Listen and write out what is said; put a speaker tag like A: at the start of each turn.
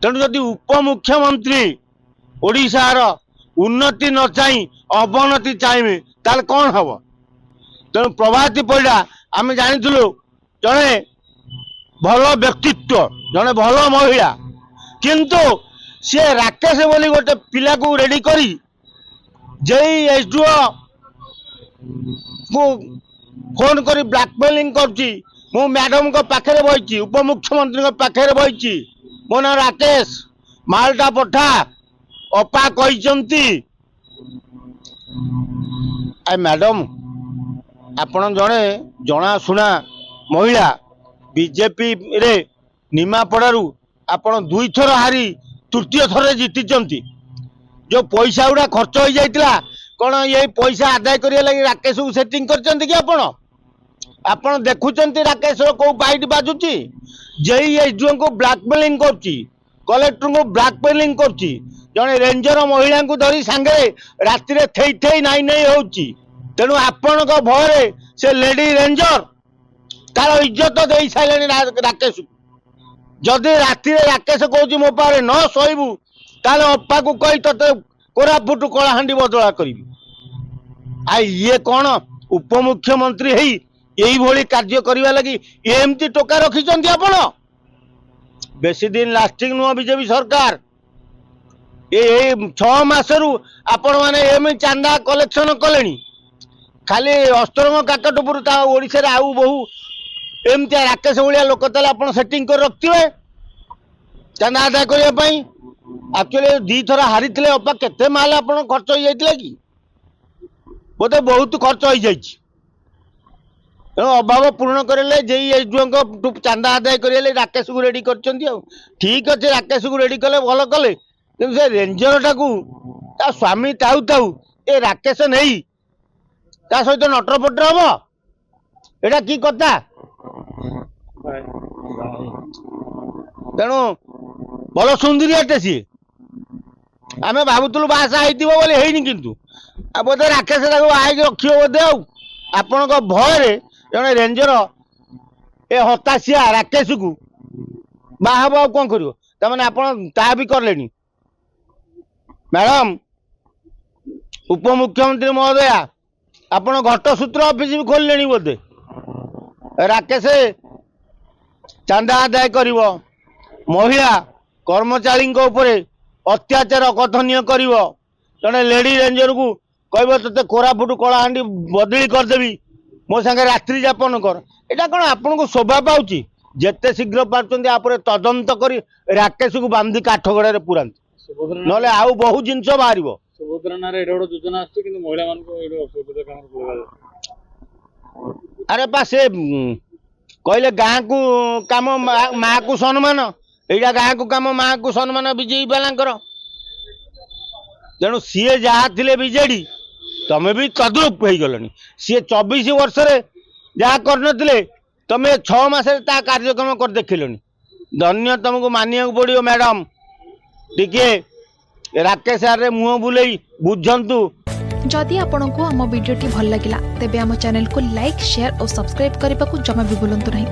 A: तेणु जदि उपमुख्यमंत्री ओडिशार उन्नति न चाहे अवनति चाहिए ताल कौन हम। तेणु प्रभाती परिडा आम जानी जड़े भल व्यक्तित्व जड़े भल महिला किंतु सी राकेश बोली गोटे पिला को रेडी करी जेई एसडीओ को फोन करी ब्लैकमेलिंग करची। मु मैडम को पाखे बही उपमुख्यमंत्री पाखे बही मो ना राकेश मालटा पठा अपा कहते मैडम आपण जड़े जनाशुना महिला बीजेपी रे निमापड़ारू आपण 2 थर हारी तृतीय थर जीति जो पैसा गुड़ा खर्च हो जाता कौन ये पैसा आदाय करने लगी राकेश को सेटिंग करछंती कि आपण देखुंत राकेश को बाइट बाजुची जेई एसडीओ को ब्लैकमेलिंग करची कलेक्टर को ब्लैकमेलिंग करची जड़े रेंजर महिला को धरी सांगे राति थई थई नाई नाई होची। तेणु आपण भय से लेडी रेंजर तार इज्जत दे सारे राकेश जदि राति राकेश कहूँ मो पारे न शोबू ताले अप्पा को कही ते कोरापुट कलाहांडी बदला करी आ ये कौन उपमुख्यमंत्री है यही भली कार्य करने लगी एमती टोका रखिंट आपण बेसी दिन लास्टिंग नुह बीजेपी सरकार ये 6 मासरू आपण मैंने एम चांदा कलेक्शन कले खाली अस्तरंग काकटपुर ओडिशा आउ बहु एमती राकेश भाया लोक ताले सेटिंग कर रखिए चांदा आदाय करने एक्चुअली 2 थर हारी अपा केते माल आप खर्च हो जाता कि बोधे बहुत खर्च हो जाए तेणु अभाव पूर्ण करें जे एसडीओ चांदा आदाय करें राकेश को रेडी कर ठीक अच्छे राकेश को रेडी कले भल कले कि से रेंजर टाकू ता स्वामी ताऊ ताऊ ए राकेश नहीं ता सहित नटरपटर हम एटा की कथा। तेणु भल सुंदरियाटे सी आम भावुलु बासा होनी किंतु बोधे राकेश आई रखियो बोधे आपण भय जड़े रेंजर ए हताशिया राकेश को बाहब आ कौन कर ता भी करले मैडम उपमुख्यमंत्री महोदया आपण घटसूत्र ऑफिस भी खोलले बोधे राकेश चांदा आदाय कर महिला कर्मचारी अत्याचार कथनीय कर जड़े लेडी रेंजर को कह ते कोरापुट कलाहांडी बदली करदेवी मो संगे रात्रि जापन कर एटा कौन आपन को शोभा पाउची जेते शीघ्र पार्चंदी आपरे तदंत करी राकेश को बांधी काठगड़ा रे पुरांती नले आउ बहु जिंस बाहरिबो।
B: सुभद्रा रे एडो योजना आछि किंतु महिला मान को एडो असुविधा काम
A: अरे पा से कहले गाँ को काम माँ को सम्मान एटा गाँ को काम माँ को सम्मान बीजेपी वाला तेणु सीए जहाँ थिले बीजेडी तमें भी तद्रुप हो गलनी सी 24 वर्ष जहाँ कर तमें 6 मास कार्यक्रम कर देखिलनी धन्य तुमको मानिया पड़ो मैडम टिके राकेश आरे मुह बुले बुझंतु।
C: जदि आपंक आम भिडी भल लगा तेब आम चैनल को लाइक शेयर और सब्सक्राइब करने को जमा भी भूलु नहीं।